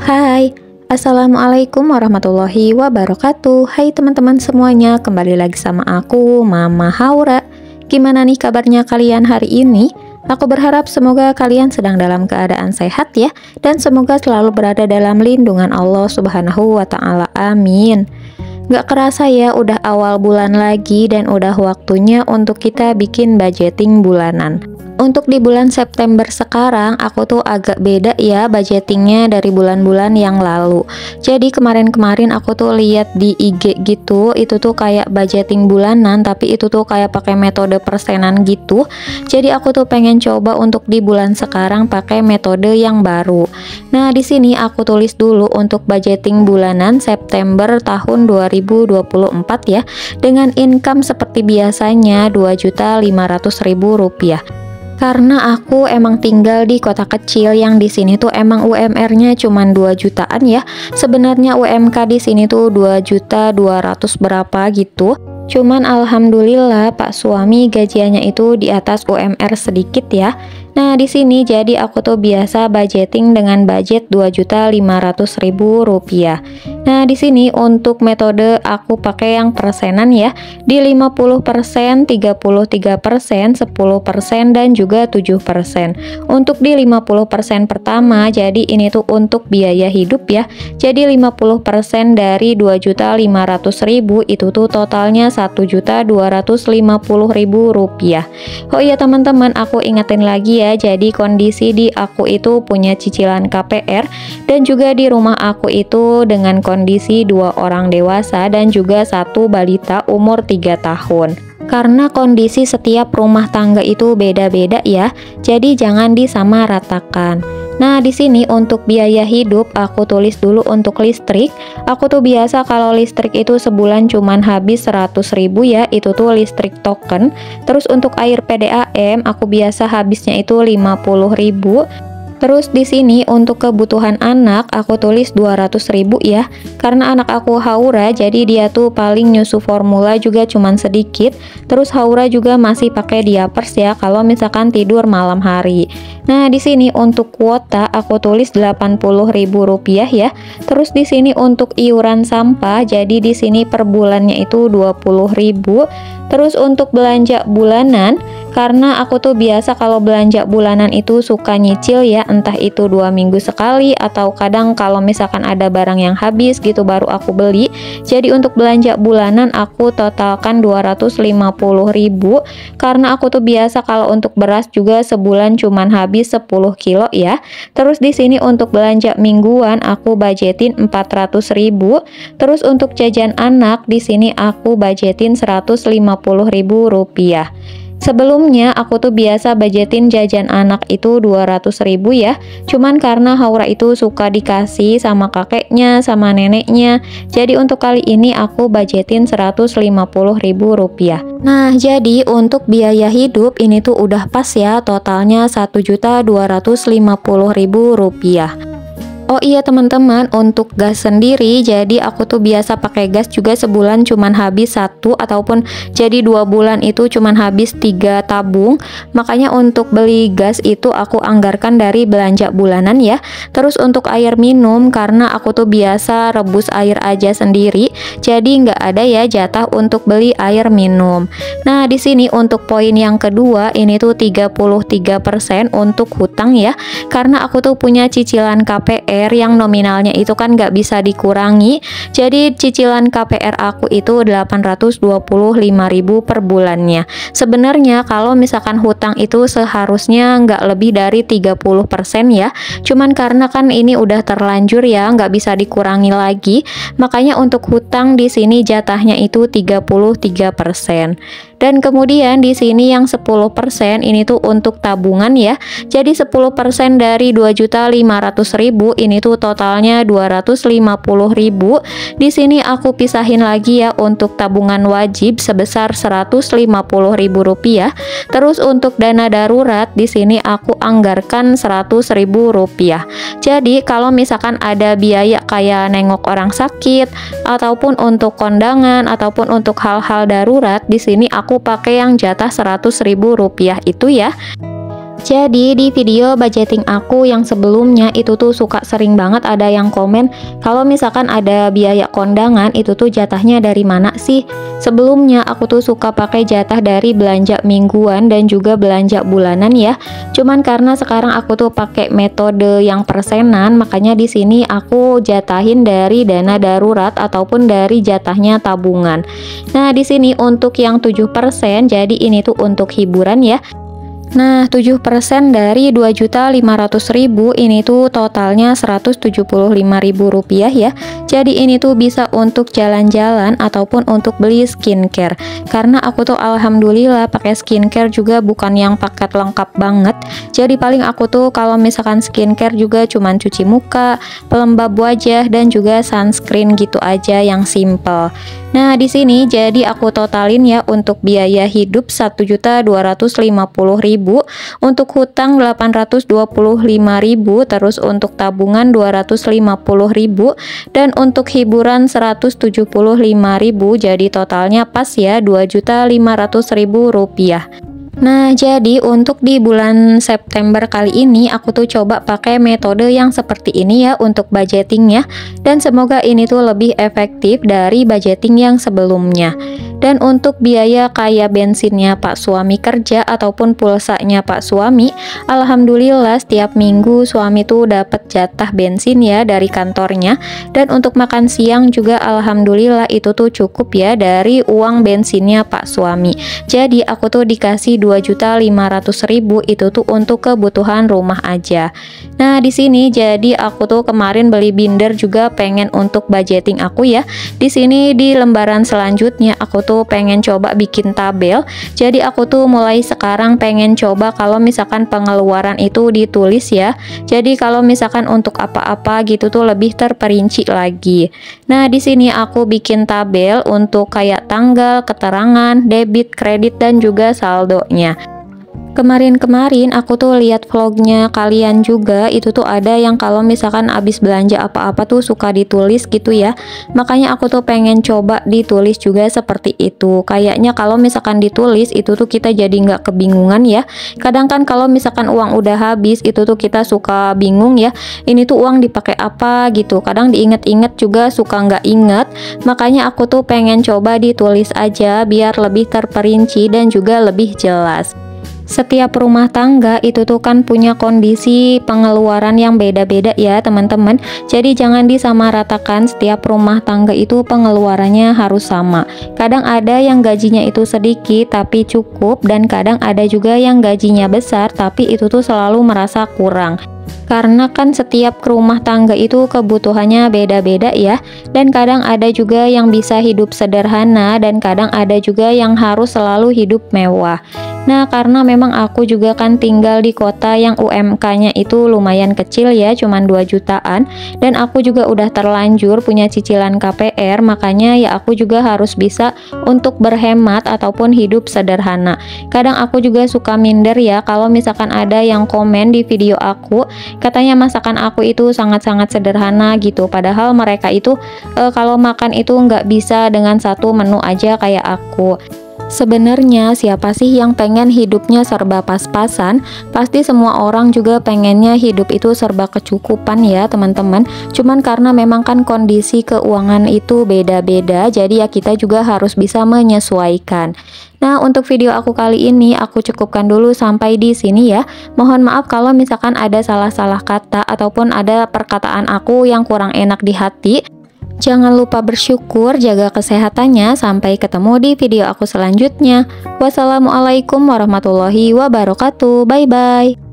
Hai, Assalamualaikum warahmatullahi wabarakatuh. Hai teman-teman semuanya, kembali lagi sama aku, Mama Haura. Gimana nih kabarnya kalian hari ini? Aku berharap semoga kalian sedang dalam keadaan sehat ya, dan semoga selalu berada dalam lindungan Allah Subhanahu wa Ta'ala. Amin. Gak kerasa ya, udah awal bulan lagi dan udah waktunya untuk kita bikin budgeting bulanan. Untuk di bulan September sekarang, aku tuh agak beda ya budgetingnya dari bulan-bulan yang lalu. Jadi kemarin-kemarin aku tuh lihat di IG gitu, itu tuh kayak budgeting bulanan, tapi itu tuh kayak pakai metode persenan gitu. Jadi aku tuh pengen coba untuk di bulan sekarang pakai metode yang baru. Nah, di sini aku tulis dulu untuk budgeting bulanan September tahun 2024 ya, dengan income seperti biasanya Rp2.500.000. Karena aku emang tinggal di kota kecil yang di sini tuh emang UMR-nya cuma 2 jutaan ya. Sebenarnya UMK di sini tuh 2.200.000 berapa gitu. Cuman alhamdulillah Pak suami gajiannya itu di atas UMR sedikit ya. Nah, di sini jadi aku tuh biasa budgeting dengan budget Rp2.500.000. Nah, di sini untuk metode aku pakai yang persenan ya, di 50%, 33%, 10% dan juga 7%. Untuk di 50% pertama, jadi ini tuh untuk biaya hidup ya. Jadi 50% dari Rp2.500.000 itu tuh totalnya Rp1.250.000. Oh iya teman-teman, aku ingetin lagi ya. Jadi kondisi di aku itu punya cicilan KPR dan juga di rumah aku itu dengan kondisi 2 orang dewasa dan juga 1 balita umur 3 tahun. Karena kondisi setiap rumah tangga itu beda-beda ya, jadi jangan disamaratakan. Nah, di sini untuk biaya hidup aku tulis dulu untuk listrik. Aku tuh biasa kalau listrik itu sebulan cuman habis 100.000 ya, itu tuh listrik token. Terus untuk air PDAM aku biasa habisnya itu 50.000. Terus di sini untuk kebutuhan anak aku tulis 200.000 ya. Karena anak aku Haura, jadi dia tuh paling nyusu formula juga cuman sedikit. Terus Haura juga masih pakai diapers ya kalau misalkan tidur malam hari. Nah, di sini untuk kuota aku tulis Rp80.000 ya. Terus di sini untuk iuran sampah, jadi di sini per bulannya itu 20.000. Terus untuk belanja bulanan, karena aku tuh biasa kalau belanja bulanan itu suka nyicil ya, entah itu 2 minggu sekali atau kadang kalau misalkan ada barang yang habis gitu baru aku beli. Jadi untuk belanja bulanan aku totalkan 250.000, karena aku tuh biasa kalau untuk beras juga sebulan cuman habis 10 kilo ya. Terus di sini untuk belanja mingguan aku budgetin 400.000. Terus untuk jajan anak di sini aku budgetin Rp150.000. Sebelumnya aku tuh biasa budgetin jajan anak itu 200.000 ya. Cuman karena Haura itu suka dikasih sama kakeknya, sama neneknya. Jadi untuk kali ini aku budgetin Rp150.000. Nah, jadi untuk biaya hidup ini tuh udah pas ya, totalnya Rp1.250.000. Oh iya teman-teman, untuk gas sendiri, jadi aku tuh biasa pakai gas juga sebulan cuman habis 1 ataupun jadi 2 bulan itu cuman habis 3 tabung. Makanya untuk beli gas itu aku anggarkan dari belanja bulanan ya. Terus untuk air minum, karena aku tuh biasa rebus air aja sendiri, jadi nggak ada ya jatah untuk beli air minum. Nah, di sini untuk poin yang kedua ini tuh 33% untuk hutang ya. Karena aku tuh punya cicilan KPR yang nominalnya itu kan nggak bisa dikurangi. Jadi cicilan KPR aku itu Rp825.000 per bulannya. Sebenarnya kalau misalkan hutang itu seharusnya nggak lebih dari 30% ya. Cuman karena kan ini udah terlanjur ya, nggak bisa dikurangi lagi. Makanya untuk hutang di sini jatahnya itu 33%. Dan kemudian di sini yang 10% ini tuh untuk tabungan ya. Jadi 10% dari Rp2.500.000 ini tuh totalnya Rp250.000. Di sini aku pisahin lagi ya untuk tabungan wajib sebesar Rp150.000. Terus untuk dana darurat di sini aku anggarkan Rp100.000. Jadi kalau misalkan ada biaya kayak nengok orang sakit ataupun untuk kondangan ataupun untuk hal-hal darurat, di sini aku pakai yang jatah Rp100.000 itu ya. Jadi di video budgeting aku yang sebelumnya itu tuh suka sering banget ada yang komen kalau misalkan ada biaya kondangan itu tuh jatahnya dari mana sih? Sebelumnya aku tuh suka pakai jatah dari belanja mingguan dan juga belanja bulanan ya. Cuman karena sekarang aku tuh pakai metode yang persenan, makanya di sini aku jatahin dari dana darurat ataupun dari jatahnya tabungan. Nah, di sini untuk yang 7%, jadi ini tuh untuk hiburan ya. Nah, 7% dari 2.500.000 ini tuh totalnya Rp175.000 ya. Jadi ini tuh bisa untuk jalan-jalan ataupun untuk beli skincare. Karena aku tuh alhamdulillah pakai skincare juga bukan yang paket lengkap banget. Jadi paling aku tuh kalau misalkan skincare juga cuman cuci muka, pelembab wajah dan juga sunscreen gitu aja yang simple. Nah, di sini jadi aku totalin ya untuk biaya hidup 1.250.000, untuk hutang 825.000, terus untuk tabungan 250.000 dan untuk hiburan 175.000. Jadi totalnya pas ya Rp2.500.000. Nah, jadi untuk di bulan September kali ini aku tuh coba pakai metode yang seperti ini ya untuk budgetingnya, dan semoga ini tuh lebih efektif dari budgeting yang sebelumnya. Dan untuk biaya kayak bensinnya Pak suami kerja ataupun pulsanya Pak suami, alhamdulillah setiap minggu suami tuh dapat jatah bensin ya dari kantornya. Dan untuk makan siang juga alhamdulillah itu tuh cukup ya dari uang bensinnya Pak suami. Jadi aku tuh dikasih 2.500.000 itu tuh untuk kebutuhan rumah aja. Nah, di sini jadi aku tuh kemarin beli binder juga pengen untuk budgeting aku ya. Di sini di lembaran selanjutnya aku tuh pengen coba bikin tabel. Jadi aku tuh mulai sekarang pengen coba kalau misalkan pengeluaran itu ditulis ya. Jadi kalau misalkan untuk apa-apa gitu tuh lebih terperinci lagi. Nah, di sini aku bikin tabel untuk kayak tanggal, keterangan, debit, kredit dan juga saldonya. Kemarin-kemarin aku tuh lihat vlognya kalian juga, itu tuh ada yang kalau misalkan habis belanja apa-apa tuh suka ditulis gitu ya. Makanya aku tuh pengen coba ditulis juga seperti itu. Kayaknya kalau misalkan ditulis itu tuh kita jadi nggak kebingungan ya. Kadang kan kalau misalkan uang udah habis itu tuh kita suka bingung ya. Ini tuh uang dipakai apa gitu. Kadang diinget-inget juga suka nggak inget. Makanya aku tuh pengen coba ditulis aja biar lebih terperinci dan juga lebih jelas. Setiap rumah tangga itu tuh kan punya kondisi pengeluaran yang beda-beda ya teman-teman. Jadi jangan disamaratakan setiap rumah tangga itu pengeluarannya harus sama. Kadang ada yang gajinya itu sedikit tapi cukup, dan kadang ada juga yang gajinya besar tapi itu tuh selalu merasa kurang. Karena kan setiap rumah tangga itu kebutuhannya beda-beda ya. Dan kadang ada juga yang bisa hidup sederhana dan kadang ada juga yang harus selalu hidup mewah. Nah, karena memang aku juga kan tinggal di kota yang UMK-nya itu lumayan kecil ya, cuman 2 jutaan. Dan aku juga udah terlanjur punya cicilan KPR, makanya ya aku juga harus bisa untuk berhemat ataupun hidup sederhana. Kadang aku juga suka minder ya kalau misalkan ada yang komen di video aku, katanya masakan aku itu sangat-sangat sederhana gitu. Padahal mereka itu kalau makan itu nggak bisa dengan satu menu aja kayak aku. Sebenarnya siapa sih yang pengen hidupnya serba pas-pasan? Pasti semua orang juga pengennya hidup itu serba kecukupan ya teman-teman. Cuman karena memang kan kondisi keuangan itu beda-beda, jadi ya kita juga harus bisa menyesuaikan. Nah, untuk video aku kali ini aku cukupkan dulu sampai di sini ya. Mohon maaf kalau misalkan ada salah-salah kata ataupun ada perkataan aku yang kurang enak di hati. Jangan lupa bersyukur, jaga kesehatannya. Sampai ketemu di video aku selanjutnya. Wassalamualaikum warahmatullahi wabarakatuh. Bye bye.